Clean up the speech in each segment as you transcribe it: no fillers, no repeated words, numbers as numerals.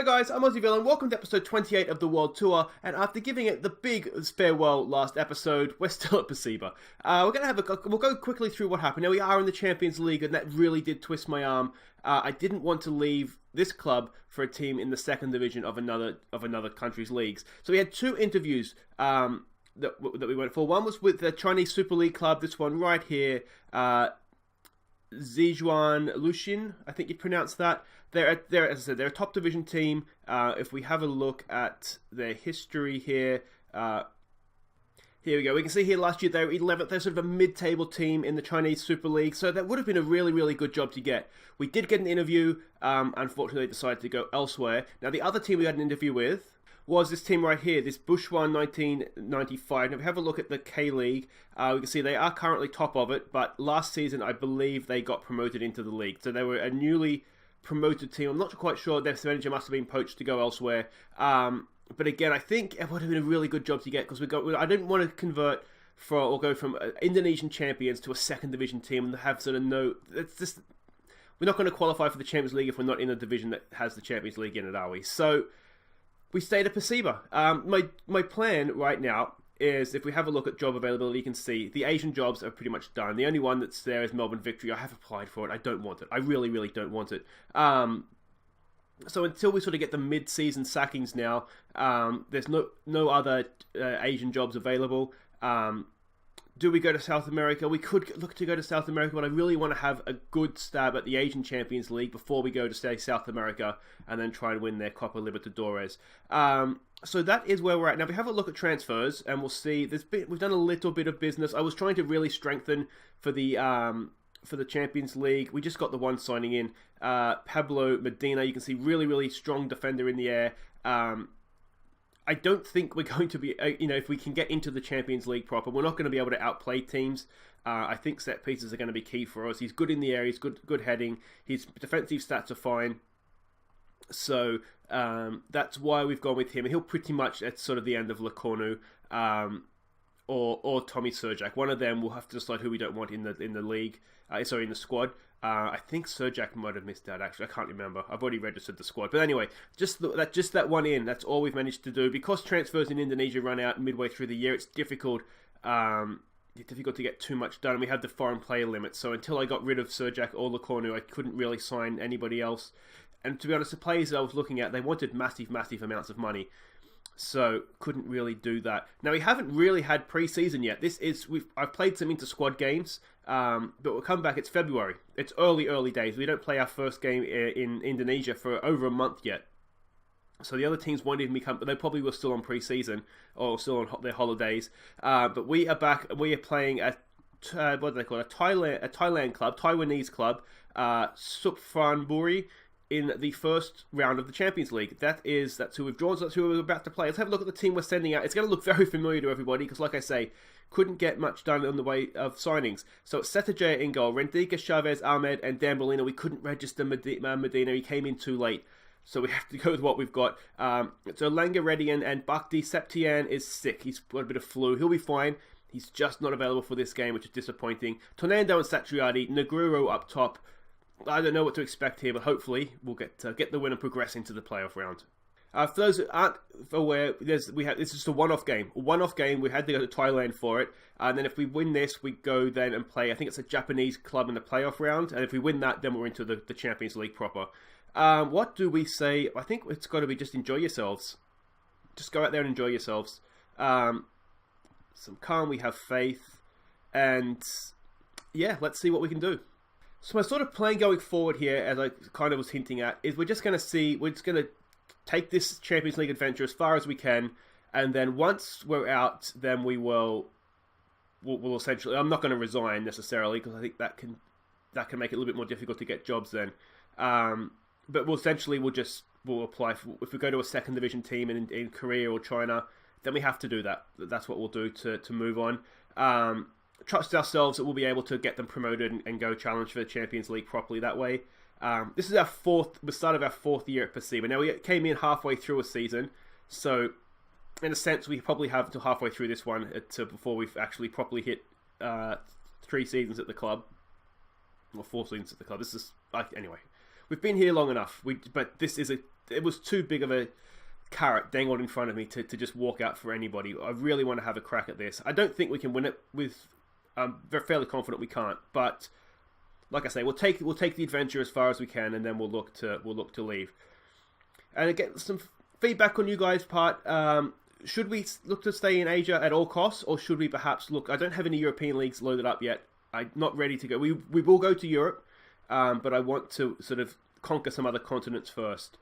guys, I'm Aussie Villain. Welcome to episode 28 of the World Tour, and after giving it the big farewell last episode, we're still at Persiba. We'll go quickly through what happened. Now, we are in the Champions League, and that really did twist my arm. I didn't want to leave this club for a team in the second division of another country's leagues. So we had two interviews that we went for. One was with the Chinese Super League club, this one right here, Zhejiang Luxin, I think you pronounce that. They're, as I said, they're a top division team. If we have a look at their history here, here we go. We can see here last year they were 11th. They're sort of a mid-table team in the Chinese Super League, so that would have been a really, really good job to get. We did get an interview. Unfortunately, they decided to go elsewhere. Now, the other team we had an interview with was this team right here, this Bushwan 1995. Now, if we have a look at the K-League, we can see they are currently top of it, but last season, I believe they got promoted into the league. So they were a newly promoted team. I'm not quite sure. Their manager must have been poached to go elsewhere. But again, I think it would have been a really good job to get, because I didn't want to convert or go from Indonesian champions to a second division team and have sort of we're not going to qualify for the Champions League if we're not in a division that has the Champions League in it, are we? So we stayed at Persiba. My plan right now is, if we have a look at job availability, you can see the Asian jobs are pretty much done. The only one that's there is Melbourne Victory. I have applied for it. I don't want it. I really, really don't want it. So until we sort of get the mid-season sackings now, there's no other Asian jobs available. Do we go to South America? We could look to go to South America, but I really want to have a good stab at the Asian Champions League before we go to, say, South America and then try and win their Copa Libertadores. So that is where we're at. Now, if we have a look at transfers, and we'll see, we've done a little bit of business. I was trying to really strengthen for the Champions League. We just got the one signing in, Pablo Medina. You can see really, really strong defender in the air. I don't think we're going to be, if we can get into the Champions League proper, we're not going to be able to outplay teams. I think set pieces are going to be key for us. He's good in the air. He's good heading. His defensive stats are fine. So that's why we've gone with him. And he'll pretty much, at sort of the end of Lecornu, or Tommy Surjak. One of them will have to decide who we don't want in the league. In the squad. I think Surjak might have missed out, actually. I can't remember. I've already registered the squad. But anyway, just that one in. That's all we've managed to do. Because transfers in Indonesia run out midway through the year, it's difficult to get too much done. And we have the foreign player limit. So until I got rid of Surjak or Lecornu, I couldn't really sign anybody else. And to be honest, the players I was looking at, they wanted massive, massive amounts of money. So couldn't really do that. Now, we haven't really had pre-season yet. I've played some inter-squad games, but we'll come back. It's February. It's early days. We don't play our first game in Indonesia for over a month yet. So the other teams wanted me come, but they probably were still on pre-season or still on their holidays. But we are back. We are playing at what do they call it? A Thailand club, Taiwanese club, Suphanburi, in the first round of the Champions League. That's who we've drawn. So that's who we're about to play. Let's have a look at the team we're sending out. It's going to look very familiar to everybody because, like I say, couldn't get much done in the way of signings. So it's Setajaya in goal, Rendika, Chavez, Ahmed, and Dambolina. We couldn't register Medina. He came in too late. So we have to go with what we've got. So Langaredian and Bhakti. Septian is sick. He's got a bit of flu. He'll be fine. He's just not available for this game, which is disappointing. Tornando and Satriati. Neguro up top. I don't know what to expect here, but hopefully we'll get the win and progress into the playoff round. For those who aren't aware, this is just a one-off game. We had to go to Thailand for it, and then if we win this, we go then and play. I think it's a Japanese club in the playoff round, and if we win that, then we're into the Champions League proper. What do we say? I think it's got to be just enjoy yourselves. Just go out there and enjoy yourselves. Some calm. We have faith, and yeah, let's see what we can do. So my sort of plan going forward here, as I kind of was hinting at, is we're just going to take this Champions League adventure as far as we can, and then once we're out, then we'll essentially, I'm not going to resign necessarily, because I think that can make it a little bit more difficult to get jobs then. But we'll apply if we go to a second division team in Korea or China, then we have to do that. That's what we'll do to move on. Trust ourselves that we'll be able to get them promoted and go challenge for the Champions League properly that way. This is the start of our fourth year at Persiba. Now, we came in halfway through a season, so in a sense, we probably have until halfway through this one before we've actually properly hit 3 seasons at the club, or 4 seasons at the club. Anyway, we've been here long enough. But this is it was too big of a carrot dangled in front of me to just walk out for anybody. I really want to have a crack at this. I don't think we can win it with. I'm fairly confident we can't, but like I say, we'll take the adventure as far as we can, and then we'll look to leave. And get some feedback on you guys' part. Should we look to stay in Asia at all costs, or should we perhaps look? I don't have any European leagues loaded up yet. I'm not ready to go. We will go to Europe, but I want to sort of conquer some other continents first.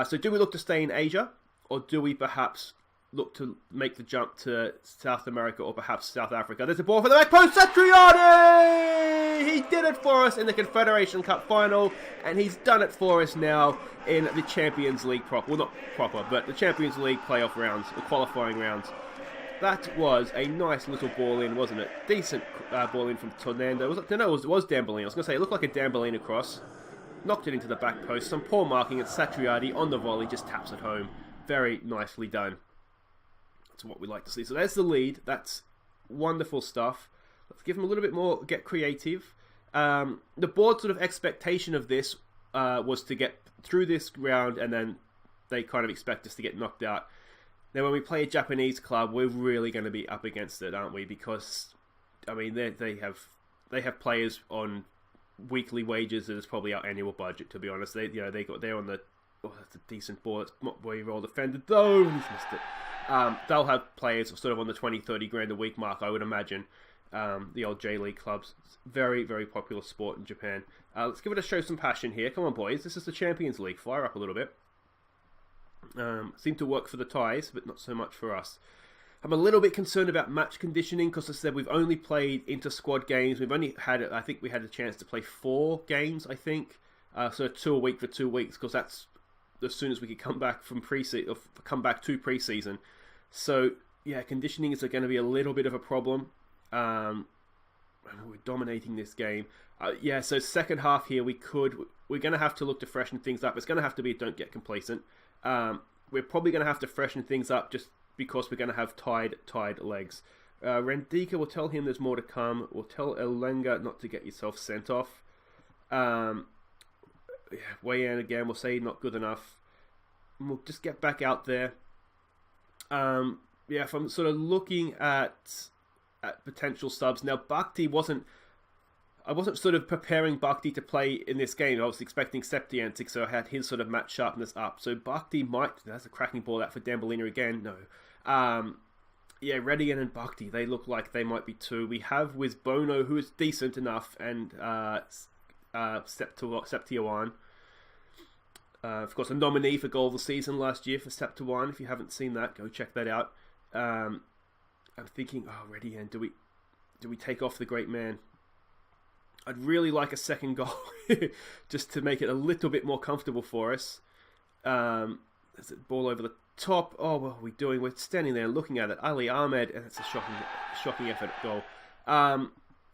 So do we look to stay in Asia, or do we perhaps look to make the jump to South America or perhaps South Africa? There's a ball for the back post. Satriani! He did it for us in the Confederation Cup final, and he's done it for us now in the Champions League proper. Well, not proper, but the Champions League playoff rounds, the qualifying rounds. That was a nice little ball in, wasn't it? Decent ball in from Tornando. It was Dambolino. I was going to say, it looked like a Dambolino cross. Knocked it into the back post. Some poor marking, and Satriani on the volley just taps it home. Very nicely done. That's what we like to see. So there's the lead. That's wonderful stuff. Let's give them a little bit more, get creative. The board sort of expectation of this was to get through this round, and then they kind of expect us to get knocked out. Now, when we play a Japanese club, we're really going to be up against it, aren't we? Because, I mean, they have players on weekly wages that is probably our annual budget, to be honest. They're on the... Oh, that's a decent ball. It's not very well defended, though. He's missed it. They'll have players sort of on the 20, 30 grand a week mark, I would imagine. The old J-League clubs. It's very, very popular sport in Japan. Let's give it a show some passion here. Come on, boys. This is the Champions League. Fire up a little bit. Seemed to work for the Thais, but not so much for us. I'm a little bit concerned about match conditioning because, as I said, we've only played inter-squad games. We've only had, I think we had a chance to play 4 games, I think. So 2 a week for 2 weeks, because that's as soon as we could come back from pre-season, or come back to pre-season. So yeah, conditioning is going to be a little bit of a problem. We're dominating this game. Yeah, so second half here, we're going to have to look to freshen things up. It's going to have to be don't get complacent. We're probably going to have to freshen things up just because we're going to have tied legs. Rendika will tell him there's more to come. We'll tell Elenga not to get yourself sent off. Weigh in again, we'll say not good enough. And we'll just get back out there. If I'm sort of looking at potential subs now, I wasn't sort of preparing Bhakti to play in this game. I was expecting Septiantic, so I had his sort of match sharpness up. So Bhakti might... That's a cracking ball out for Dambolina again. No. Redian and Bhakti, they look like they might be 2. We have with Bono, who is decent enough, and Septiawan. Of course, a nominee for goal of the season last year for Septiawan. If you haven't seen that, go check that out. I'm thinking, Redian, do we take off the great man? I'd really like a second goal just to make it a little bit more comfortable for us. There's a ball over the top. Oh, what are we doing? We're standing there looking at it. Ali Ahmed, and it's a shocking effort goal. All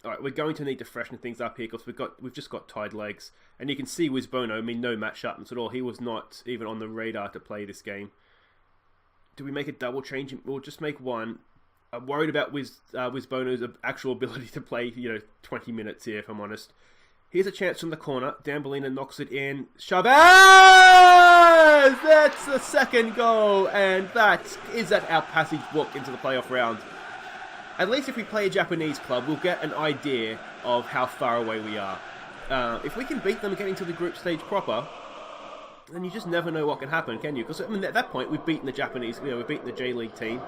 right, we're going to need to freshen things up here because we've just got tied legs. And you can see Wizbono, no match sharpness at all. He was not even on the radar to play this game. Do we make a double change? We'll just make one. I'm worried about Wizbono's actual ability to play, 20 minutes here, if I'm honest. Here's a chance from the corner. Dambolina knocks it in. Chavez! That's the second goal, and that is at our passage book into the playoff round. At least if we play a Japanese club, we'll get an idea of how far away we are. If we can beat them getting to the group stage proper, then you just never know what can happen, can you? Because at that point, we've beaten the Japanese, we've beaten the J-League team.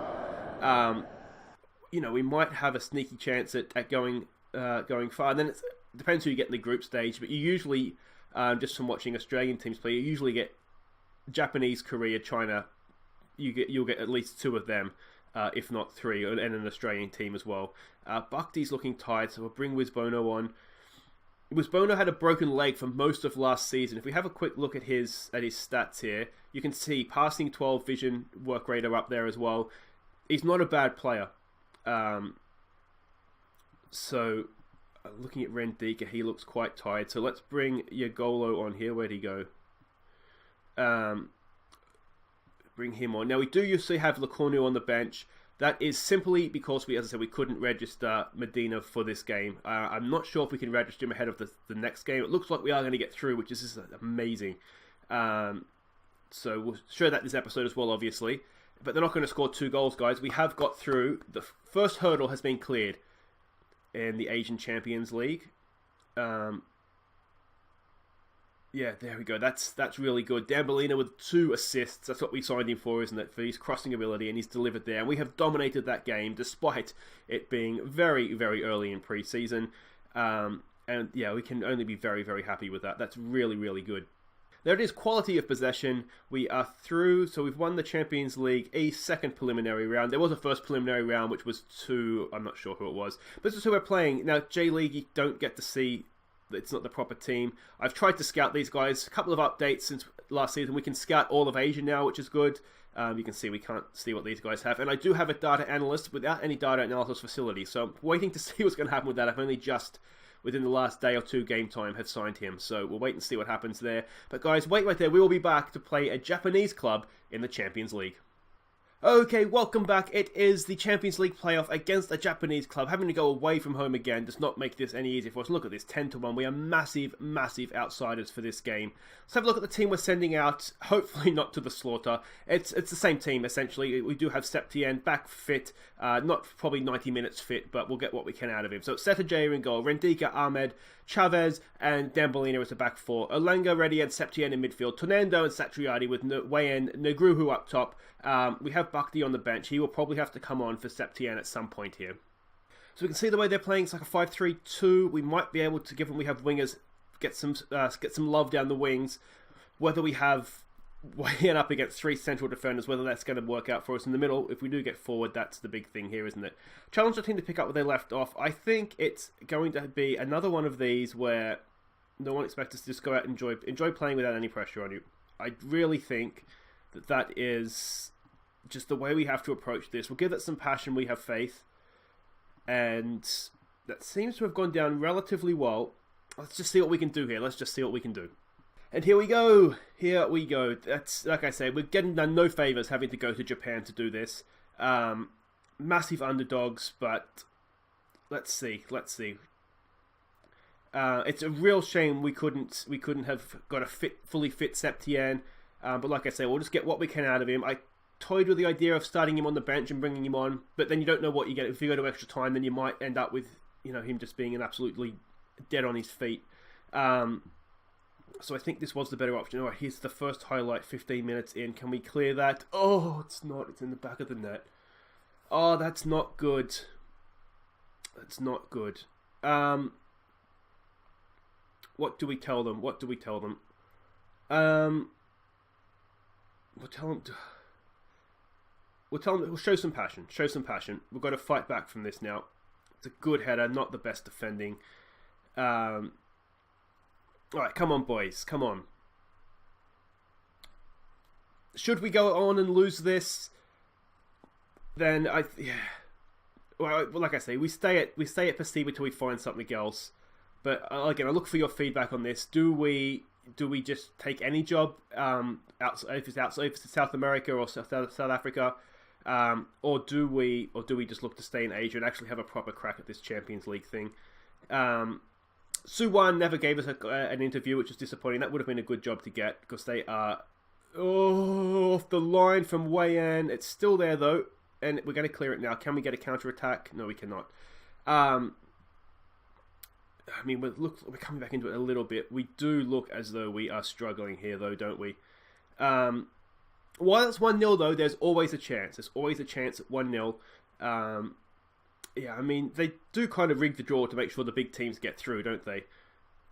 We might have a sneaky chance at going far. And then it depends who you get in the group stage, but you usually, just from watching Australian teams play, you usually get Japanese, Korea, China. You'll get at least 2 of them. If not 3, and an Australian team as well. Bhakti's looking tired, so we'll bring Wizbono on. Wizbono had a broken leg for most of last season. If we have a quick look at his stats here, you can see passing 12, vision, work rate are up there as well. He's not a bad player. Looking at Rendika, he looks quite tired. So let's bring Yagolo on here. Where'd he go? Bring him on. Now, we do usually have Lecornu on the bench. That is simply because we couldn't register Medina for this game. I'm not sure if we can register him ahead of the next game. It looks like we are going to get through, which is just amazing. So we'll show that this episode as well, obviously. But they're not going to score 2 goals, guys. We have got through. The first hurdle has been cleared in the Asian Champions League. Yeah, there we go. That's really good. Dembélé with 2 assists. That's what we signed him for, isn't it? For his crossing ability, and he's delivered there. And we have dominated that game, despite it being very, very early in pre-season. And yeah, we can only be very, very happy with that. That's really, really good. There it is, quality of possession. We are through, so we've won the Champions League East second preliminary round. There was a first preliminary round, which was to, I'm not sure who it was. But this is who we're playing. Now, J-League, you don't get to see. It's not the proper team. I've tried to scout these guys. A couple of updates since last season. We can scout all of Asia now, which is good. You can see we can't see what these guys have. And I do have a data analyst without any data analysis facility. So I'm waiting to see what's going to happen with that. I've only just, within the last day or 2 game time, have signed him. So we'll wait and see what happens there. But guys, wait right there. We will be back to play a Japanese club in the Champions League. Okay, welcome back. It is the Champions League playoff against a Japanese club. Having to go away from home again does not make this any easier for us. Look at this, 10-1. We are massive, massive outsiders for this game. Let's have a look at the team we're sending out. Hopefully not to the slaughter. It's the same team, essentially. We do have Septien back fit. Not probably 90 minutes fit, but we'll get what we can out of him. So it's Setajayer in goal, Rendika, Ahmed, Chavez, and Dembélé as the back 4. Olanga, Reddy, and Septien in midfield. Tonendo and Satriati with Wayen, Negruhu up top. We have Bhakti on the bench. He will probably have to come on for Septien at some point here. So we can see the way they're playing. It's like a 5-3-2. We might be able to, given we have wingers, get some love down the wings. Whether we have Wayen up against 3 central defenders, whether that's going to work out for us in the middle. If we do get forward, that's the big thing here, isn't it? Challenge the team to pick up where they left off. I think it's going to be another one of these where no one expects us to just go out and enjoy playing without any pressure on you. I really think that is just the way we have to approach this. We'll give it some passion. We have faith. And that seems to have gone down relatively well. Let's just see what we can do here. Let's just see what we can do. And here we go. Here we go. That's, like I say, we're getting done no favours having to go to Japan to do this. Massive underdogs, but let's see. It's a real shame we couldn't have got a fully fit Septien. But like I say, we'll just get what we can out of him. I toyed with the idea of starting him on the bench and bringing him on, but then you don't know what you get. If you go to extra time, then you might end up with him just being an absolutely dead on his feet. So I think this was the better option. All right, here's the first highlight, 15 minutes in. Can we clear that? Oh, it's not. It's in the back of the net. Oh, that's not good. That's not good. What do we tell them? We'll tell them. We'll show some passion. We've got to fight back from this now. It's a good header, not the best defending. Alright, come on, boys. Come on. Should we go on and lose this? Then well, like I say, we stay at Persiba till we find something else. But again, I look for your feedback on this. Do we just take any job outside, if it's South America or South Africa, or do we just look to stay in Asia and actually have a proper crack at this Champions League thing? Suwon never gave us an interview, which was disappointing. That would have been a good job to get, because they are off the line from Wayan. It's still there though, and we're going to clear it now. Can we get a counter attack? No, we cannot. I mean, we're coming back into it a little bit. We do look as though we are struggling here, though, don't we? While it's 1-0, though, there's always a chance. There's always a chance at 1-0. Yeah, I mean, they do kind of rig the draw to make sure the big teams get through, don't they?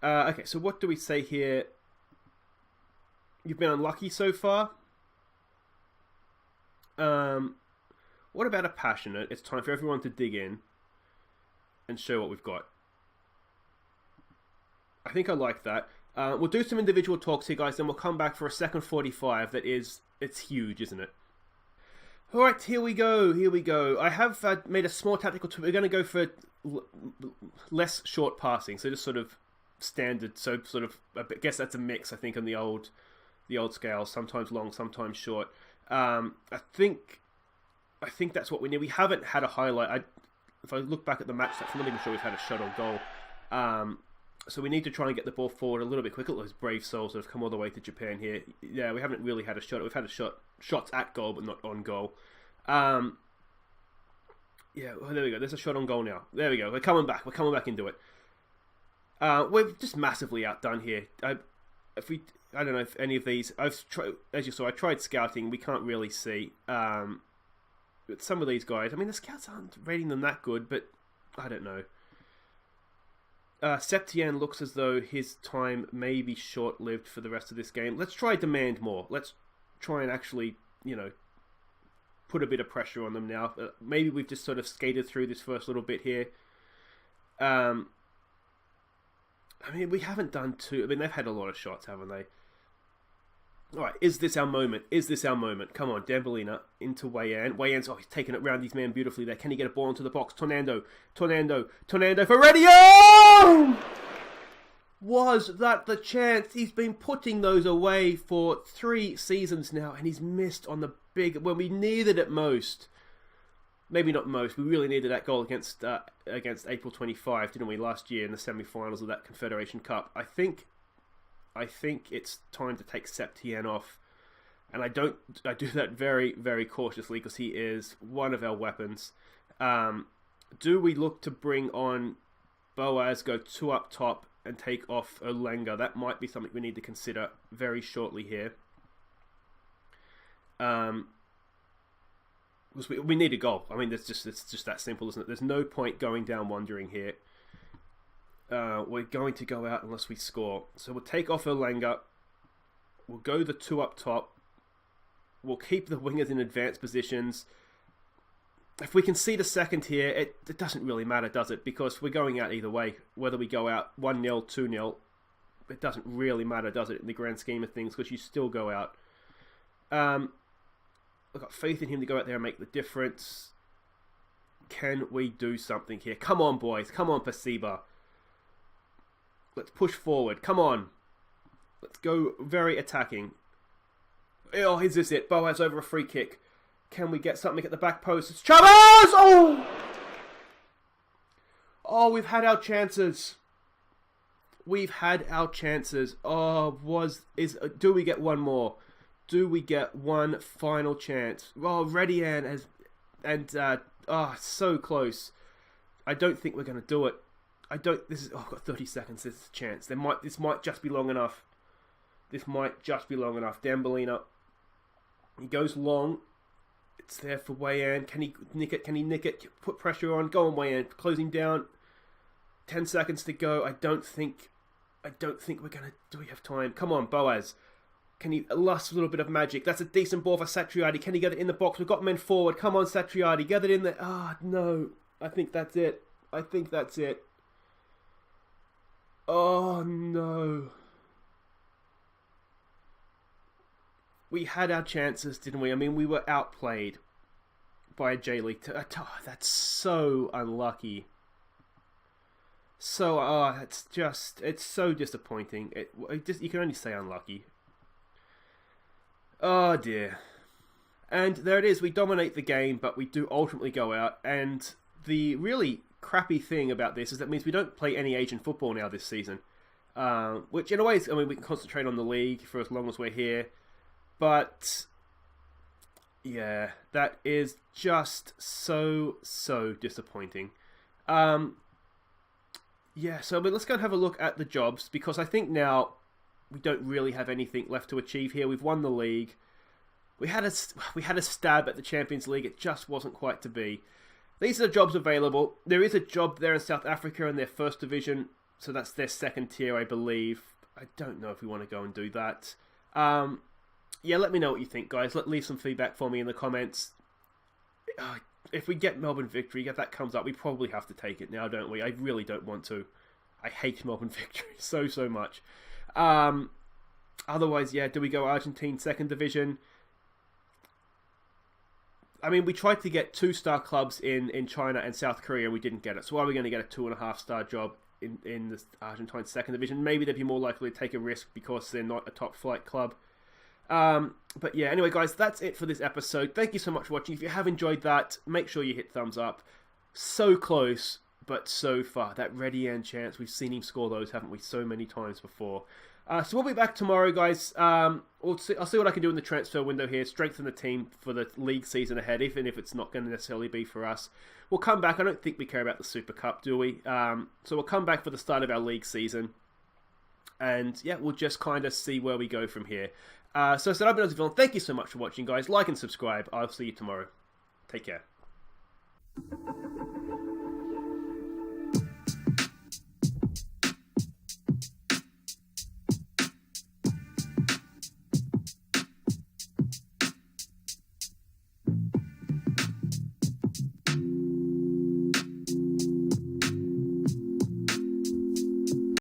Okay, so what do we say here? You've been unlucky so far. What about a passionate? It's time for everyone to dig in and show what we've got. I think I like that. We'll do some individual talks here, guys, then we'll come back for a second 45. It's huge, isn't it? Alright, here we go. I have made a small tactical tweak. We're going to go for less short passing, so just sort of standard. So sort of, I guess that's a mix, I think, on the old scale. Sometimes long, sometimes short. I think that's what we need. We haven't had a highlight. If I look back at the match, I'm not even sure we've had a shot on goal. So we need to try and get the ball forward a little bit quicker. Those brave souls that have come all the way to Japan here. Yeah, we haven't really had a shot. We've had shots at goal, but not on goal. Yeah, well, there we go. There's a shot on goal now. There we go. We're coming back. We're coming back into it. We're just massively outdone here. I don't know if any of these. As you saw, I tried scouting. We can't really see. But some of these guys. I mean, the scouts aren't rating them that good, but I don't know. Septien looks as though his time may be short-lived for the rest of this game. Let's try demand more. Let's try and actually, put a bit of pressure on them now. Maybe we've just sort of skated through this first little bit here. I mean, we haven't done too... I mean, they've had a lot of shots, haven't they? Alright, is this our moment? Is this our moment? Come on, Dembélina into Wayan. Wayan's, he's taking it round his man beautifully there. Can he get a ball into the box? Tornado for Radio! Was that the chance? He's been putting those away for 3 seasons now, and he's missed on the big... when we needed it most. Maybe not most. We really needed that goal against April 25, didn't we, last year in the semi-finals of that Confederation Cup. I think it's time to take Septien off, and I do that very, very cautiously because he is one of our weapons. Do we look to bring on Boaz, go 2 up top, and take off Olenga? That might be something we need to consider very shortly here. Because we need a goal. I mean, it's just that simple, isn't it? There's no point going down wondering here. We're going to go out unless we score. So we'll take off Olenga. We'll go the 2 up top. We'll keep the wingers in advanced positions. If we can see the second here, it doesn't really matter, does it? Because we're going out either way. Whether we go out 1-0, 2-0, it doesn't really matter, does it, in the grand scheme of things? Because you still go out. I've got faith in him to go out there and make the difference. Can we do something here? Come on, boys. Come on, Persiba. Let's push forward. Come on. Let's go very attacking. Oh, is this it? Boaz over a free kick. Can we get something at the back post? It's Chavez! Oh! Oh, we've had our chances. We've had our chances. Oh, do we get one more? Do we get one final chance? Oh, Redian so close. I don't think we're going to do it. I've got 30 seconds. There's a chance. This might just be long enough. Dembélina. He goes long. It's there for Wayan. Can he nick it? Put pressure on. Go on, Wayan. Closing down. 10 seconds to go. I don't think we're gonna. Do we have time? Come on, Boaz. Can he last a little bit of magic? That's a decent ball for Satriadi. Can he get it in the box? We've got men forward. Come on, Satriadi. Get it in there. No. I think that's it. Oh, no. We had our chances, didn't we? I mean, we were outplayed by a J-League. That's so unlucky. It's so disappointing. You can only say unlucky. Oh, dear. And there it is. We dominate the game, but we do ultimately go out. And the really crappy thing about this is that means we don't play any Asian football now this season. Which, in a way, we can concentrate on the league for as long as we're here. But, yeah, that is just so disappointing. So let's go and have a look at the jobs, because I think now we don't really have anything left to achieve here. We've won the league. We had a stab at the Champions League. It just wasn't quite to be. These are the jobs available. There is a job there in South Africa in their first division, so that's their second tier, I believe. I don't know if we want to go and do that. Yeah, let me know what you think, guys. Leave some feedback for me in the comments. If we get Melbourne victory, if that comes up, we probably have to take it now, don't we? I really don't want to. I hate Melbourne victory so much. Otherwise, yeah, do we go Argentine second division? I mean, we tried to get 2-star clubs in China and South Korea, and we didn't get it. So are we going to get a 2.5-star job in the Argentine second division? Maybe they'd be more likely to take a risk because they're not a top-flight club. But yeah, anyway, guys, that's it for this episode. Thank you so much for watching. If you have enjoyed that, make sure you hit thumbs up. So close, But so far, that ready and chance, we've seen him score those, haven't we, so many times before. So we'll be back tomorrow, guys. I'll see what I can do in the transfer window here, strengthen the team for the league season ahead, even if it's not going to necessarily be for us. We'll come back. I don't think we care about the Super Cup, do we? So we'll come back for the start of our league season. And yeah, we'll just kind of see where we go from here. So I said, I've been Aussie Villain. Thank you so much for watching, guys. Like and subscribe. I'll see you tomorrow. Take care.